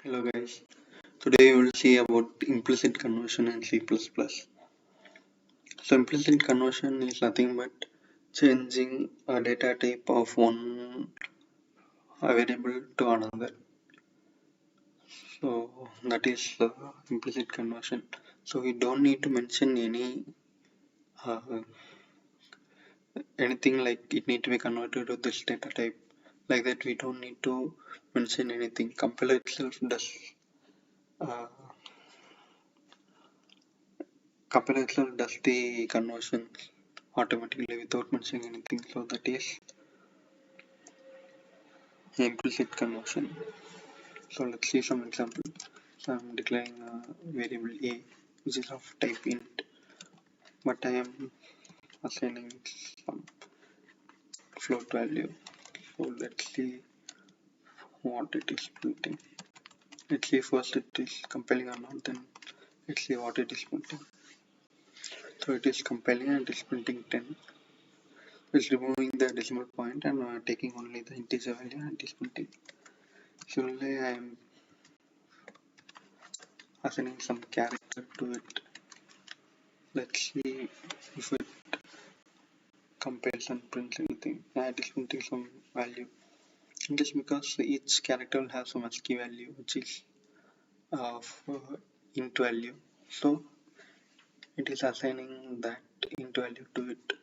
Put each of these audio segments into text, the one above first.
Hello guys, today we will see about implicit conversion in C++. So implicit conversion is nothing but changing a data type of one variable to another. So that is implicit conversion. So we don't need to mention uh, anything like it need to be converted to this data type. Like that we don't need to mention anything. Compiler itself does uh, the conversion automatically without mentioning anything. So that is implicit conversion. So let's see some example. So I'm declaring a variable a which is of type int, but I am assigning some float value. So let's see what it is printing. Let's see first it is compiling or not, then let's see what it is printing. So it is compiling and it is printing 10. It's removing the decimal point and taking only the integer value and it is printing. Similarly, I am assigning some character to it. Let's see if it compares and prints anything. Yeah, it is printing some value. Just because each character will have some ASCII value which is of int value. So it is assigning that int value to it.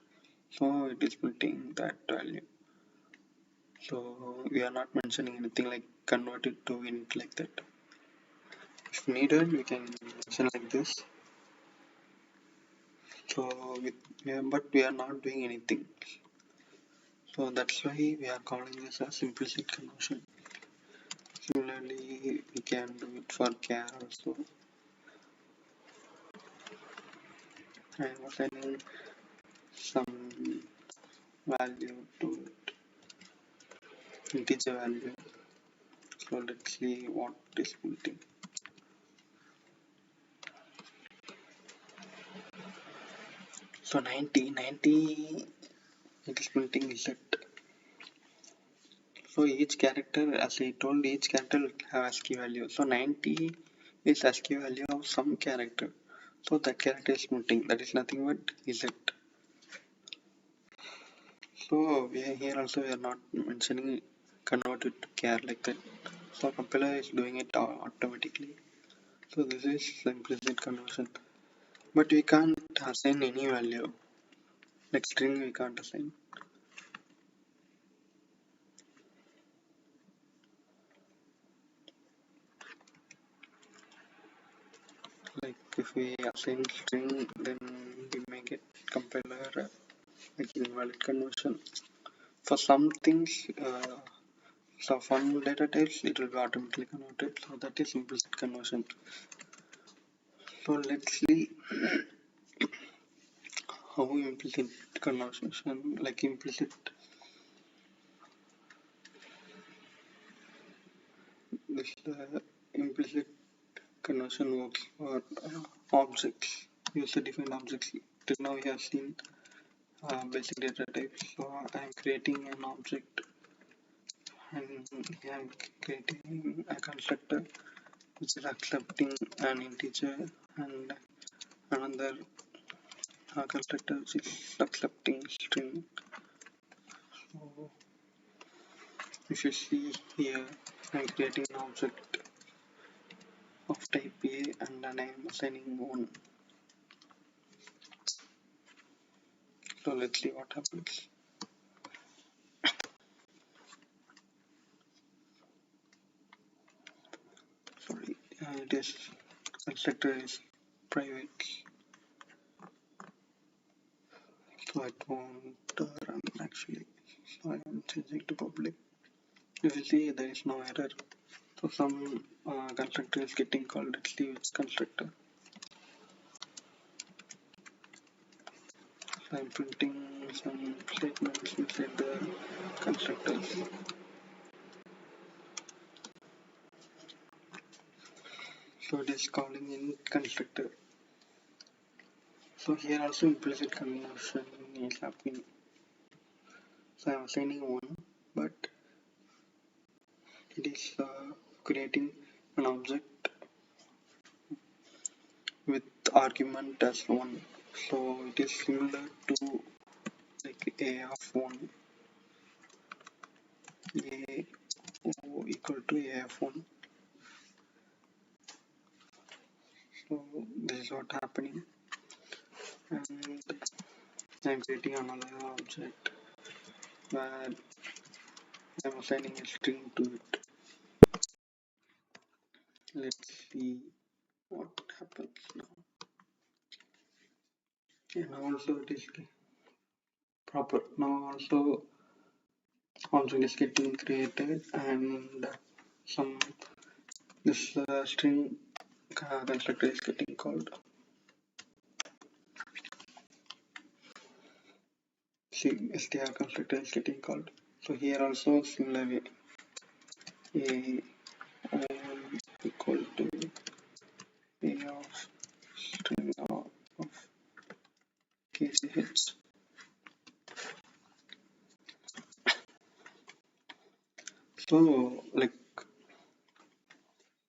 So it is printing that value. So we are not mentioning anything like convert it to int like that. If needed, we can mention like this. So but we are not doing anything. So that's why we are calling this as implicit conversion. Similarly, we can do it for char also. I am assigning some value to it, integer value. So let's see what is printing. So 90 it is printing Z. So each character, as I told, each character will have ASCII value. So 90 is ASCII value of some character. So that character is printing. That is nothing but Z. So here also we are not mentioning convert it to char like that. So compiler is doing it automatically. So this is implicit conversion. But we can't assign any value. Like string we can't assign. Like if we assign string, then we may get compiler like invalid conversion. For some things, so some data types it will be automatically converted. So that is implicit conversion. So let's see how implicit conversion, like implicit this implicit conversion works for objects, user defined objects. Till now we have seen basic data types. So I am creating an object and I am creating a constructor which is accepting an integer and another constructor which is accepting string. So if you see here, I am creating an object of type A and then I am assigning 1. So let's see what happens. Sorry, it is constructor is private, so it won't run actually. So I am changing to public. You will see there is no error. So some constructor is getting called. Let's see which constructor. So I'm printing some statements inside the constructors. So it is calling in constructor. So here also implicit conversion is happening. So I'm assigning 1, but it is creating an object with argument as 1. So it is similar to like a of 1, a o equal to a of 1. So this is what happening, and I'm creating another object where I'm assigning a string to it. Let's see what happens now. And also it is proper. Now also object is getting created, and some this string constructor is getting called. See, str constructor is getting called. So here also similar way, a equal to a of string of kch. So like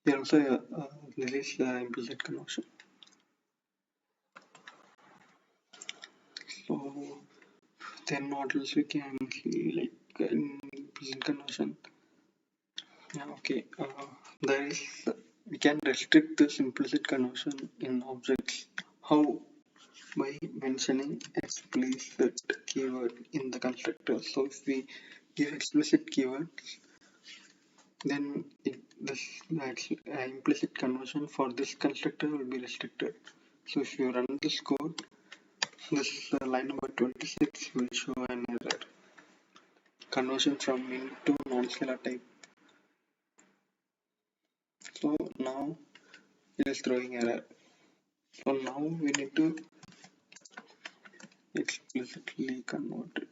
here also this is the implicit conversion. So then what else we can see, like in implicit conversion. Yeah, okay. There is we can restrict this implicit conversion in objects. How? By mentioning explicit keyword in the constructor. So if we give explicit keyword, then this implicit conversion for this constructor will be restricted. So if you run this code, this line number 26 will show an error. Conversion from int to non-scalar type. So now it is throwing error. So now we need to explicitly convert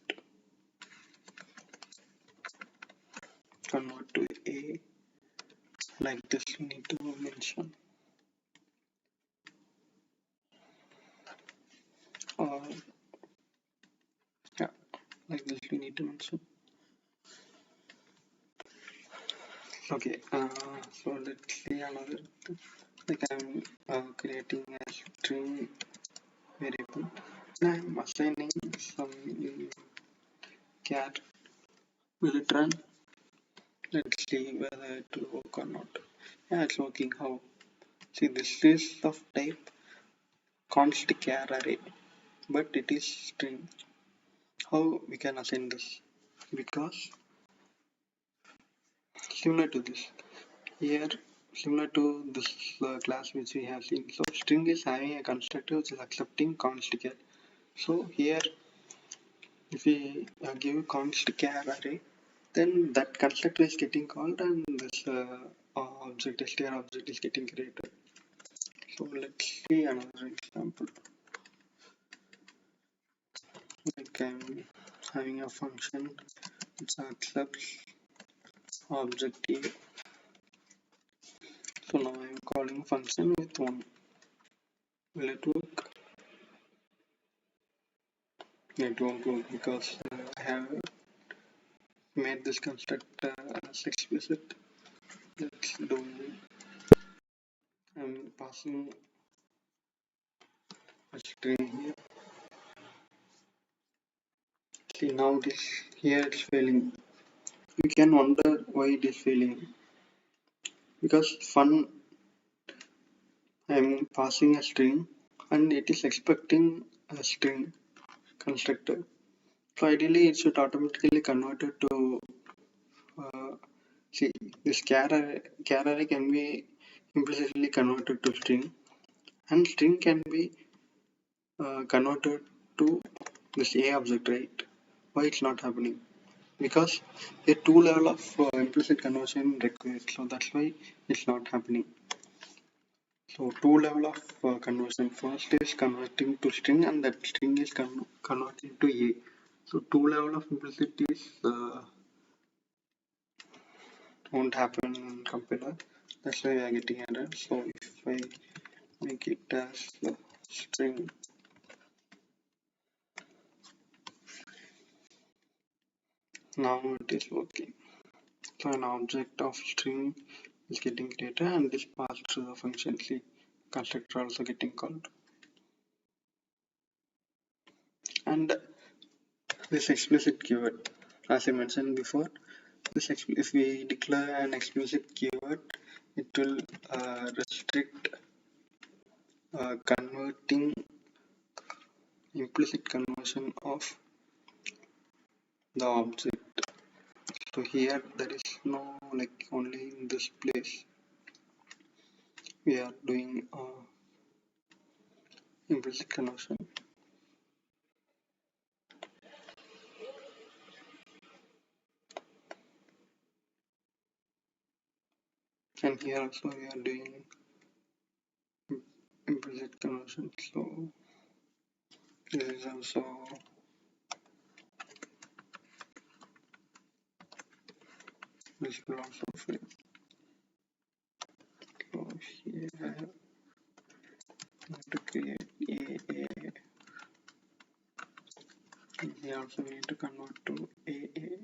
to a, like this we need to mention, or yeah, like this we need to mention. Okay, so let's see another thing. Like I'm creating a string variable and I'm assigning some char. Will it run? Let's see whether it will work or not. Yeah, it's working. How? See, this is of type const char array, but it is string. How we can assign this? Because similar to this here, similar to this class which we have seen. So string is having a constructor which is accepting const char. So here if we give const char array, then that constructor is getting called and this object str object is getting created. So let's see another example. Like I'm having a function which accepts object A. So now I'm calling function with 1. Will it work? It won't work because I have made this constructor as explicit. Let's do. I'm passing a string here. See, now this here it's failing. You can wonder why it is failing. Because fun, I'm passing a string and it is expecting a string constructor. So ideally it should automatically convert it to see, this char array can be implicitly converted to string, and string can be converted to this A object, right? Why it's not happening? Because a two level of implicit conversion required, so that's why it's not happening. So two level of conversion. First is converting to string, and that string is converting to A. So two level of implicit is won't happen in compiler. That's why we are getting error. So if I make it as string, now it is working. So an object of string is getting created and this passed through the function C. Constructor also getting called. And this explicit keyword, as I mentioned before, if we declare an explicit keyword, it will restrict converting implicit conversion of the object. So here there is no like only in this place we are doing implicit conversion. And here also we are doing implicit conversion. So this is also this will also fail. So here I have to create AA. And here also we need to convert to AA.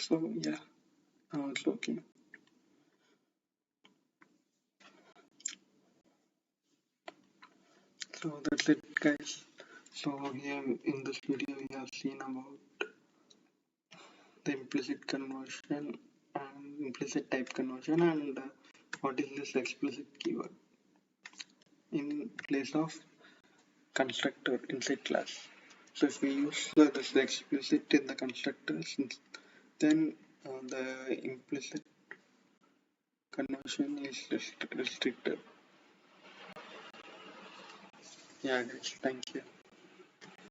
So yeah, now it's working. So that's it guys. So here in this video we have seen about the implicit conversion and implicit type conversion and what is this explicit keyword in place of constructor inside class. So if we use this explicit in the constructors, then the implicit conversion is restricted. Yeah guys, thank you.